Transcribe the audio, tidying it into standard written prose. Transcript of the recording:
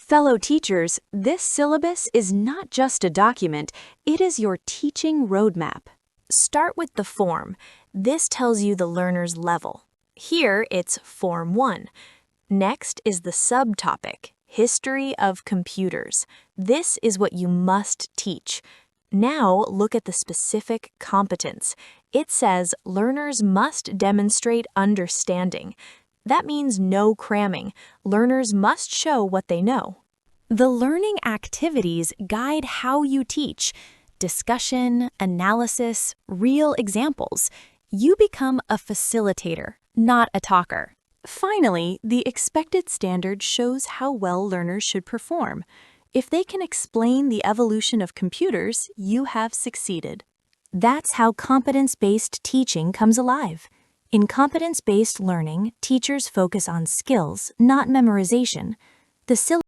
Fellow teachers, this syllabus is not just a document, it is your teaching roadmap. Start with the form. This tells you the learner's level. Here, it's Form 1. Next is the subtopic, History of Computers. This is what you must teach. Now, look at the specific competence. It says learners must demonstrate understanding. That means no cramming. Learners must show what they know. The learning activities guide how you teach. Discussion, analysis, real examples. You become a facilitator, not a talker. Finally, the expected standard shows how well learners should perform. If they can explain the evolution of computers, you have succeeded. That's how competence-based teaching comes alive. In competence-based learning, teachers focus on skills, not memorization. The syllabus